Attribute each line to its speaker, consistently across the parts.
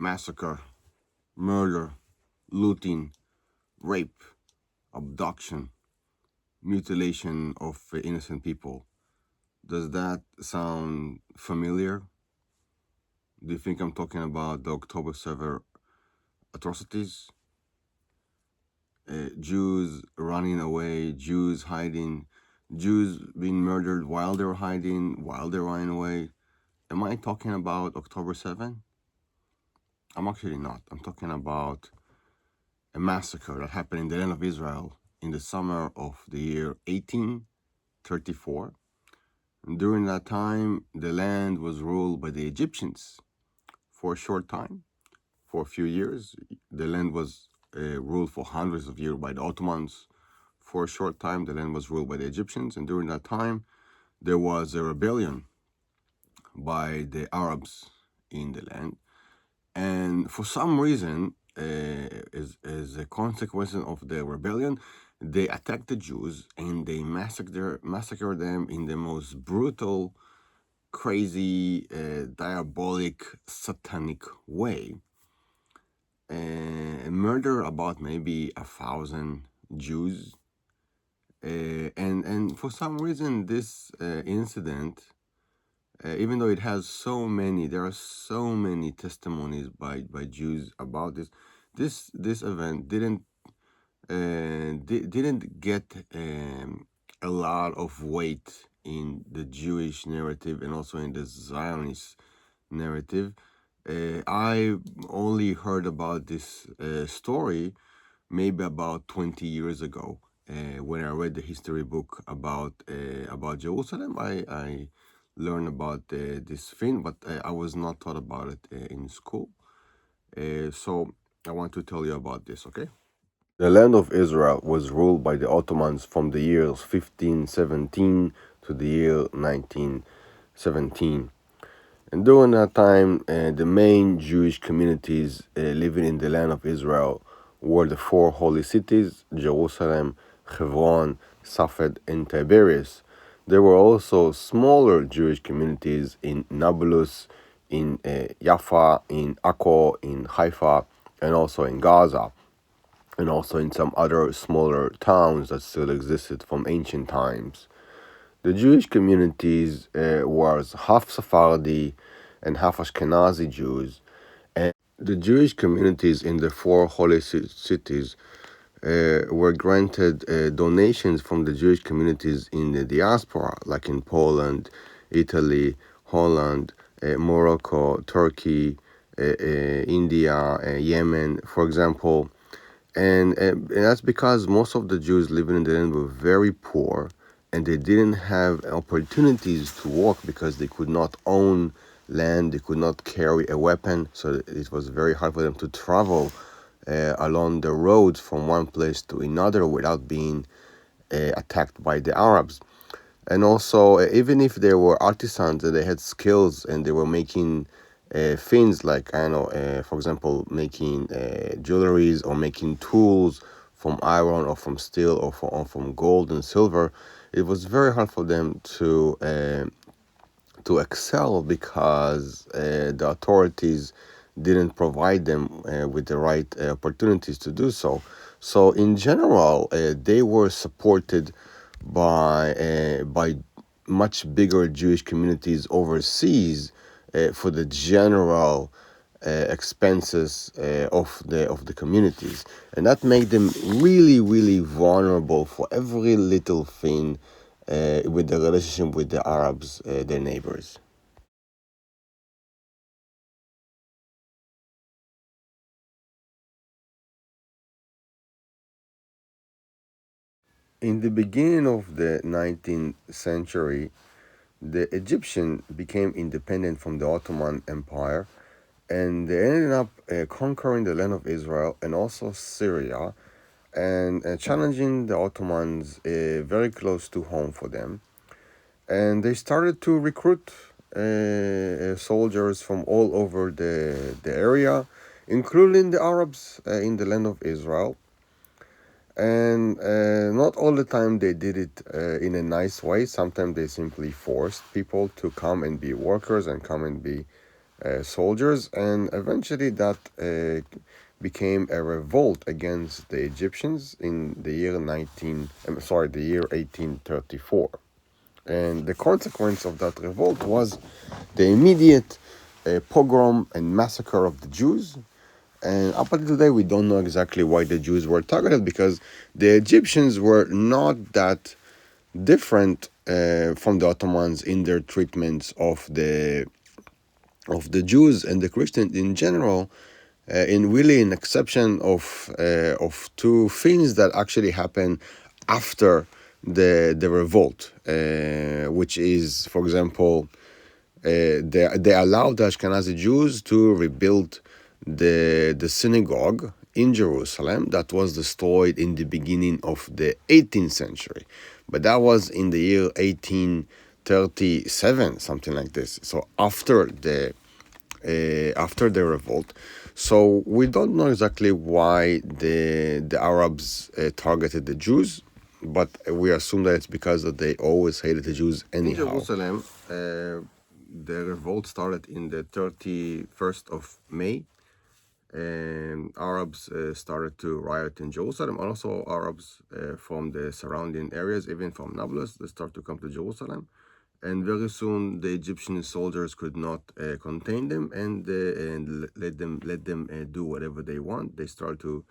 Speaker 1: massacre, murder, looting, rape, abduction, mutilation of innocent people. Does that sound familiar? Do you think I'm talking about the October 7 atrocities? Jews running away, Jews hiding, Jews being murdered while they were hiding, while they're running away. Am I talking about October 7? I'm actually not. I'm talking about a massacre that happened in the land of Israel in the summer of the year 1834. And during that time, the land was ruled by the Egyptians for a short time, for a few years. The land was ruled for hundreds of years by the Ottomans. For a short time, the land was ruled by the Egyptians. And during that time, there was a rebellion by the Arabs in the land. And for some reason, as a consequence of the rebellion, they attacked the Jews and they massacred them in the most brutal, crazy, diabolic, satanic way. Murder about maybe 1,000 Jews. And for some reason, this incident, even though it has there are so many testimonies by Jews about this event didn't get a lot of weight in the Jewish narrative and also in the Zionist narrative. I only heard about this story maybe about 20 years ago when I read the history book about Jerusalem. I learned about this thing, but I was not taught about it in school. So I want to tell you about this, okay? The land of Israel was ruled by the Ottomans from the years 1517 to the year 1917. And during that time, the main Jewish communities living in the land of Israel were the four holy cities, Jerusalem, Hebron, Safed, and Tiberias. There were also smaller Jewish communities in Nablus, in Jaffa, in Akko, in Haifa, and also in Gaza, and also in some other smaller towns that still existed from ancient times. The Jewish communities was half Sephardi and half Ashkenazi Jews, and the Jewish communities in the four holy cities were granted donations from the Jewish communities in the diaspora, like in Poland, Italy, Holland, Morocco, Turkey, India, Yemen, for example. And that's because most of the Jews living in the land were very poor and they didn't have opportunities to work because they could not own land, they could not carry a weapon, so it was very hard for them to travel along the roads from one place to another without being attacked by the Arabs. And also, even if they were artisans and they had skills and they were making things like, I don't know, for example, making jewelries or making tools from iron or from steel or from gold and silver, it was very hard for them to excel because the authorities didn't provide them with the right opportunities to do so. So in general, they were supported by much bigger Jewish communities overseas for the general expenses of the communities, and that made them really, really vulnerable for every little thing with the relationship with the Arabs, their neighbors. In the beginning of the 19th century, the Egyptian became independent from the Ottoman Empire, and they ended up conquering the land of Israel and also Syria, and challenging the Ottomans very close to home for them. And they started to recruit soldiers from all over the area, including the Arabs in the land of Israel. And not all the time they did it in a nice way. Sometimes they simply forced people to come and be workers and come and be soldiers, and eventually that became a revolt against the Egyptians in the year 1834. And the consequence of that revolt was the immediate pogrom and massacre of the Jews. And up until today, we don't know exactly why the Jews were targeted, because the Egyptians were not that different from the Ottomans in their treatments of the Jews and the Christians in general, in really an exception of two things that actually happened after the revolt, which is, for example, they allowed the Ashkenazi Jews to rebuild the synagogue in Jerusalem that was destroyed in the beginning of the 18th century. But that was in the year 1837, something like this. So after the revolt. So we don't know exactly why the Arabs targeted the Jews, but we assume that it's because that they always hated the Jews anyhow. In Jerusalem, the revolt started in the 31st of May, and Arabs started to riot in Jerusalem. Also, Arabs from the surrounding areas, even from Nablus, they start to come to Jerusalem. And very soon, the Egyptian soldiers could not contain them, and let them do whatever they want. They start to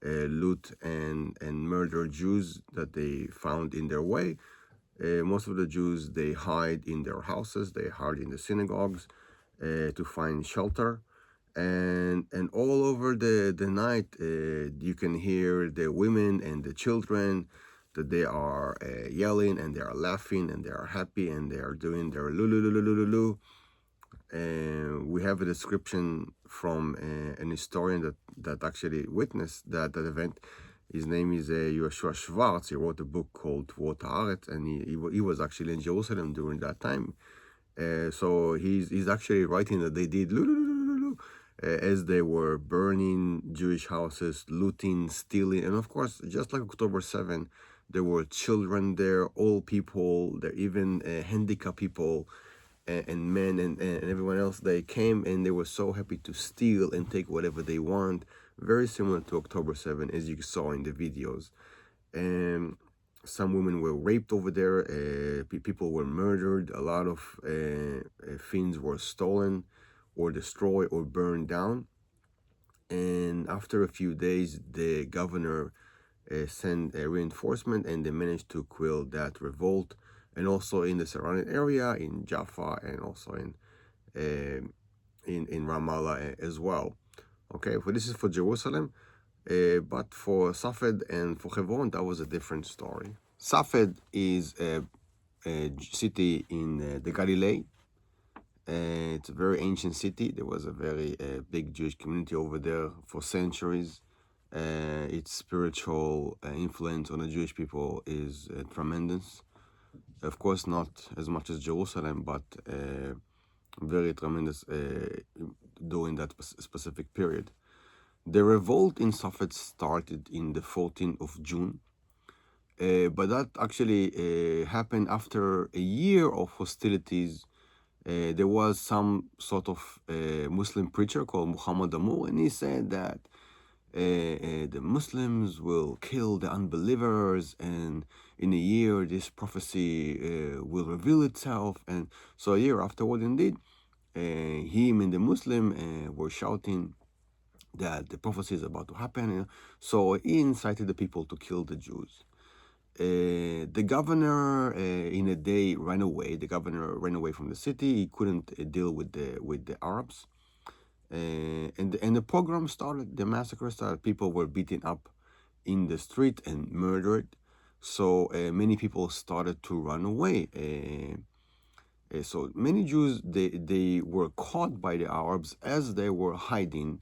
Speaker 1: loot and murder Jews that they found in their way. Most of the Jews, they hide in their houses, they hide in the synagogues to find shelter. And all over the night, you can hear the women and the children that they are yelling and they are laughing and they are happy and they are doing their lulu lulu lulu lulu. And we have a description from an historian that actually witnessed that event. His name is Yoshua Schwartz. He wrote a book called What Haaretz, and he was actually in Jerusalem during that time. So he's actually writing that they did as they were burning Jewish houses, looting, stealing, and of course, just like October 7, there were children there, old people, there even handicapped people, and men and everyone else. They came and they were so happy to steal and take whatever they want. Very similar to October 7, as you saw in the videos. And some women were raped over there. People were murdered. A lot of things were stolen or destroyed or burned down. And after a few days, the governor sent a reinforcement, and they managed to quell that revolt. And also in the surrounding area, in Jaffa, and also in Ramallah as well. Okay, so this is for Jerusalem. But for Safed and for Hebron, that was a different story. Safed is a city in the Galilee. It's a very ancient city. There was a very big Jewish community over there for centuries. Its spiritual influence on the Jewish people is tremendous. Of course, not as much as Jerusalem, but very tremendous during that specific period. The revolt in Safed started in the 14th of June, but that actually happened after a year of hostilities. There was some sort of Muslim preacher called Muhammad Amur, and he said that the Muslims will kill the unbelievers, and in a year this prophecy will reveal itself. And so a year afterward, indeed, him and the Muslim were shouting that the prophecy is about to happen. So he incited the people to kill the Jews. The governor, in a day, ran away. The governor ran away from the city. He couldn't deal with the Arabs, and the pogrom started. The massacre started. People were beaten up in the street and murdered. So many people started to run away. So many Jews, they were caught by the Arabs as they were hiding,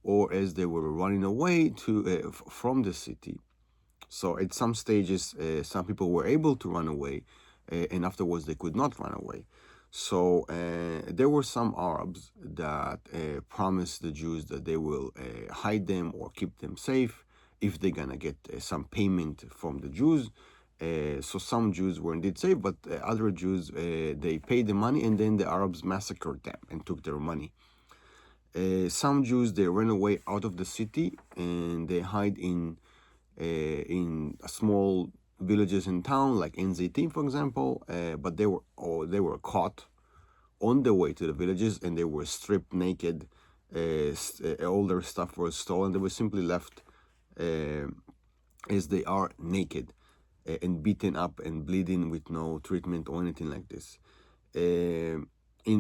Speaker 1: or as they were running away from the city. So at some stages, some people were able to run away, and afterwards they could not run away. So there were some Arabs that promised the Jews that they will hide them or keep them safe if they're gonna get some payment from the Jews. So some Jews were indeed saved, but other Jews, they paid the money, and then the Arabs massacred them and took their money. Some Jews, they ran away out of the city and they hide in small villages in town, like in Zaitin, for example. But they were caught on the way to the villages, and they were stripped naked. All their stuff was stolen. They were simply left as they are, naked and beaten up and bleeding with no treatment or anything like this. In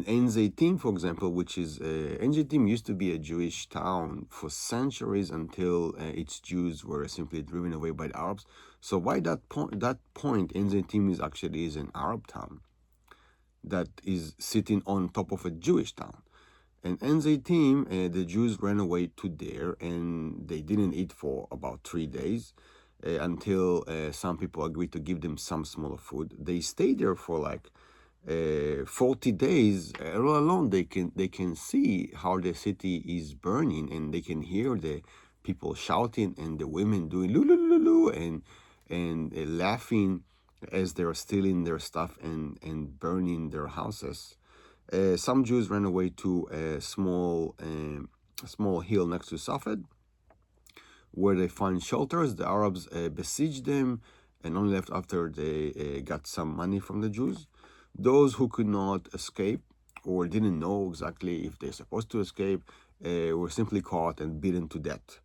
Speaker 1: Ein Zaitim, for example, which is Ein Zaitim used to be a Jewish town for centuries until its Jews were simply driven away by the Arabs. So by that point, Ein Zaitim is an Arab town that is sitting on top of a Jewish town. And Ein Zaitim, the Jews ran away to there, and they didn't eat for about 3 days until some people agreed to give them some smaller food. They stayed there for like 40 days. All alone, they can see how the city is burning, and they can hear the people shouting and the women doing lulu and laughing as they're stealing their stuff and burning their houses. Some Jews ran away to a small hill next to Safed, where they find shelters. The Arabs besieged them and only left after they got some money from the Jews. Those who could not escape or didn't know exactly if they're supposed to escape were simply caught and beaten to death.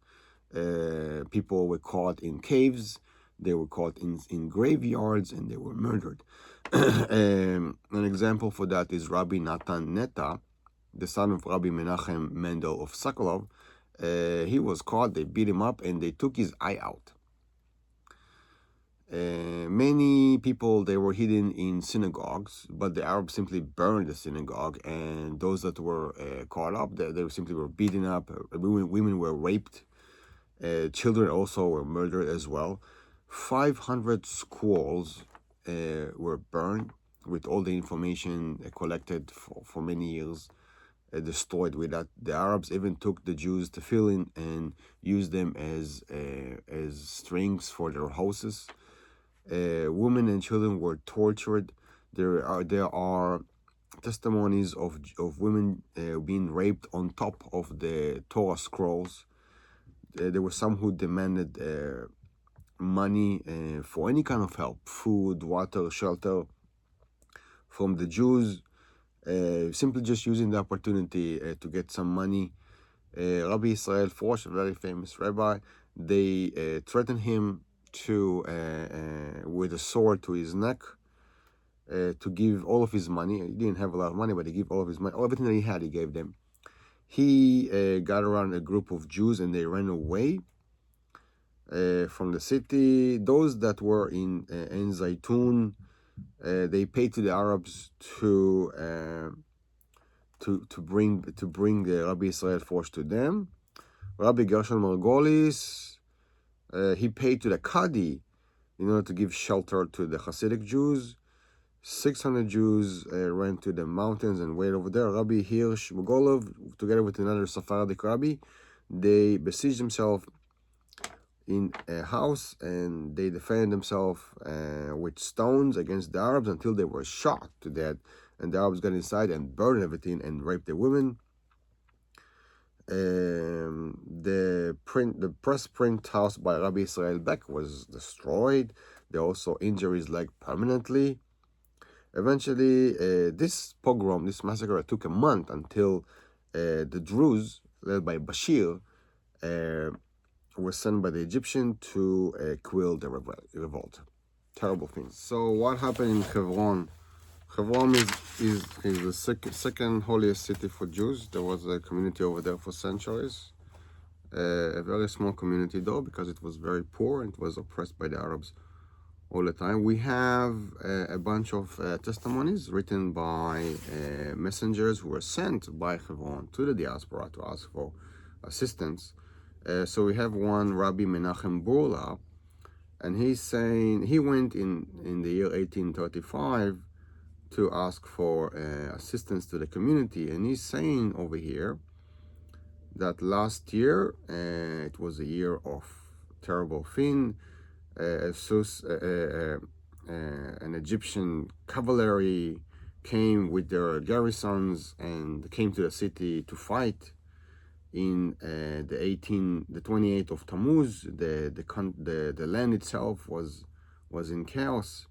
Speaker 1: People were caught in caves, they were caught in graveyards, and they were murdered. An example for that is Rabbi Natan Netta, the son of Rabbi Menachem Mendel of Sokolov. He was caught, they beat him up, and they took his eye out. Many people, they were hidden in synagogues, but the Arabs simply burned the synagogue, and those that were caught up, they simply were beaten up. Women were raped. Children also were murdered as well. 500 scrolls were burned with all the information collected for many years, destroyed with that. The Arabs even took the Jews to tefillin and used them as strings for their houses. Women and children were tortured. There are testimonies of women being raped on top of the Torah scrolls. There were some who demanded money for any kind of help, food, water, shelter, from the Jews, simply just using the opportunity to get some money. Rabbi Israel Frosh, a very famous rabbi, they threatened him to with a sword to his neck to give all of his money. He didn't have a lot of money, but he gave all of his money. Everything that he had, he gave them. He got around a group of Jews, and they ran away from the city. Those that were in Ein Zaitun, they paid to the Arabs to bring the Rabbi Israel Frosh to them. Rabbi Gershon Margolis, he paid to the Qadi in order to give shelter to the Hasidic Jews. 600 Jews ran to the mountains and waited over there. Rabbi Hirsch Mogolov, together with another Sephardic rabbi, they besieged themselves in a house, and they defended themselves with stones against the Arabs until they were shot to death. And the Arabs got inside and burned everything and raped the women. The press print house by Rabbi Israel Beck was destroyed. There were also injuries like permanently. Eventually, this pogrom, this massacre, took a month until the Druze, led by Bashir, were sent by the Egyptian to quell the revolt. Terrible things. So what happened in Hebron? Hebron is the second holiest city for Jews. There was a community over there for centuries. A very small community though, because it was very poor and it was oppressed by the Arabs all the time. We have a bunch of testimonies written by messengers who were sent by Hebron to the diaspora to ask for assistance. So we have one, Rabbi Menachem Burla, and he's saying he went in the year 1835 to ask for assistance to the community, and he's saying over here that last year it was a year of terrible thing. An Egyptian cavalry came with their garrisons and came to the city to fight. In the 28th of Tammuz, the land itself was in chaos.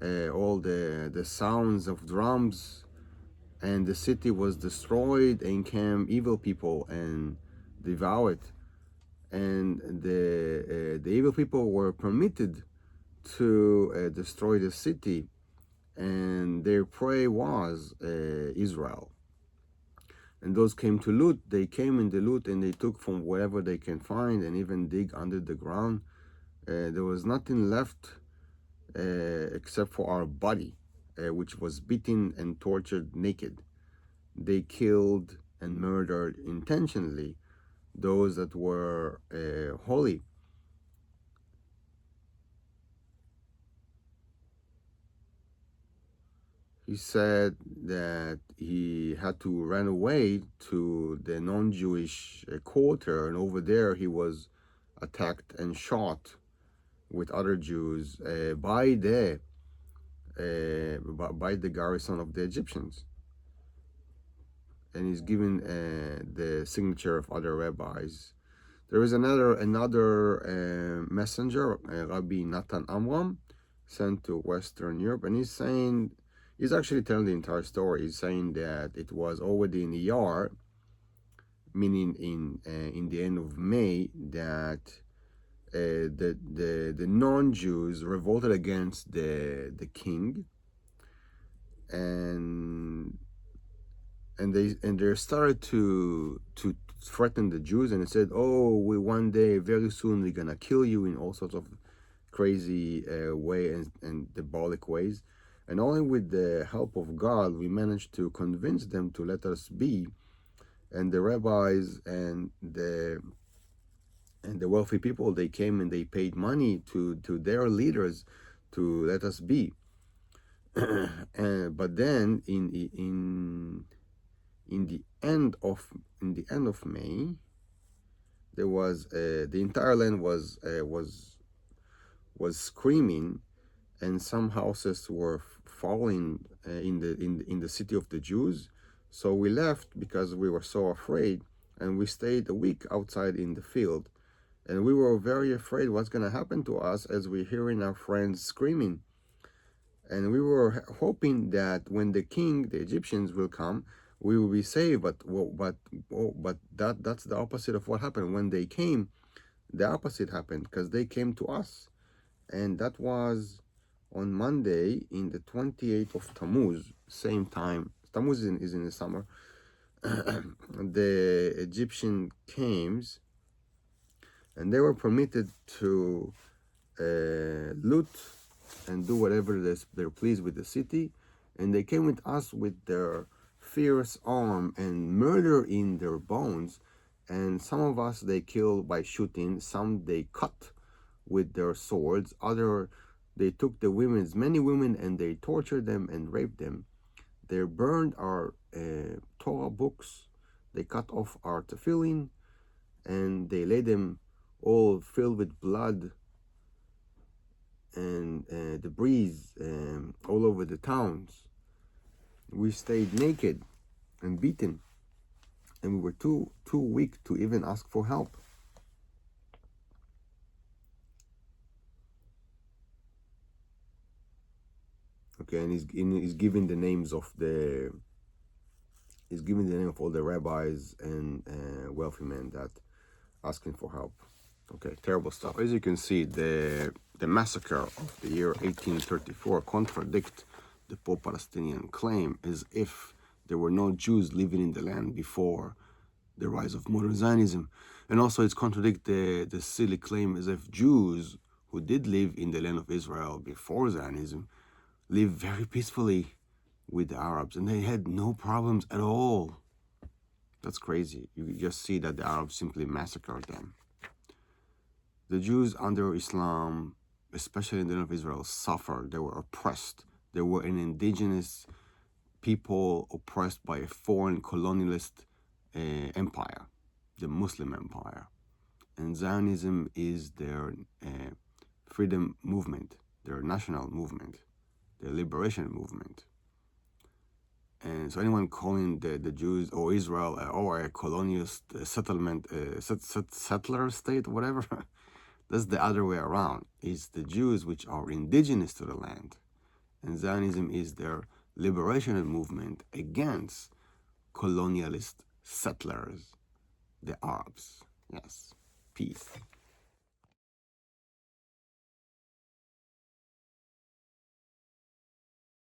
Speaker 1: All the sounds of drums, and the city was destroyed, and came evil people and devoured. And the evil people were permitted to destroy the city, and their prey was Israel. And those came to loot. They came in the loot and they took from wherever they can find, and even dig under the ground. There was nothing left except for our body, which was beaten and tortured naked. They killed and murdered intentionally those that were holy. He said that he had to run away to the non-Jewish quarter, and over there he was attacked and shot with other Jews by the garrison of the Egyptians. And he's given the signature of other rabbis. There is another messenger, Rabbi Natan Amram, sent to Western Europe, and he's actually telling the entire story. He's saying that it was already in Iyar, meaning in the end of May, that the non-Jews revolted against the king, and they started to threaten the Jews, and it said, "Oh, we one day, very soon, we're gonna kill you," in all sorts of crazy way and diabolic ways. And only with the help of God, we managed to convince them to let us be. And the rabbis and the wealthy people, they came and they paid money to their leaders to let us be. But then in the end of May, there was the entire land was screaming, and some houses were falling in the city of the Jews. So we left because we were so afraid, and we stayed a week outside in the field, and we were very afraid what's going to happen to us as we're hearing our friends screaming. And we were hoping that when the Egyptians will come, we will be saved. But that's the opposite of what happened. When they came, the opposite happened, because they came to us. And that was on Monday, in the 28th of Tammuz, same time. Tammuz is in the summer. The Egyptian came, and they were permitted to loot and do whatever they're pleased with the city. And they came with us with their fierce arm and murder in their bones. And some of us they killed by shooting, some they cut with their swords, other they took many women, and they tortured them and raped them. They burned our Torah books, they cut off our tefillin, and they laid them all filled with blood and debris all over the towns. We stayed naked and beaten, and we were too weak to even ask for help. Okay, and he's giving the names of all the rabbis and wealthy men that asking for help. Okay, terrible stuff. As you can see, the massacre of the year 1834 contradict the pro-Palestinian claim, as if there were no Jews living in the land before the rise of modern Zionism. And also it's contradict the silly claim as if Jews who did live in the land of Israel before Zionism lived very peacefully with the Arabs, and they had no problems at all. That's crazy. You just see that the Arabs simply massacred them. The Jews under Islam, especially in the land of Israel, suffered. They were oppressed. They were an indigenous people oppressed by a foreign colonialist empire, the Muslim empire. And Zionism is their freedom movement, their national movement, their liberation movement. And so anyone calling the Jews or Israel or a colonial settlement, settler state, whatever, that's the other way around. It's the Jews which are indigenous to the land. And Zionism is their liberation movement against colonialist settlers, the Arabs. Yes. Peace.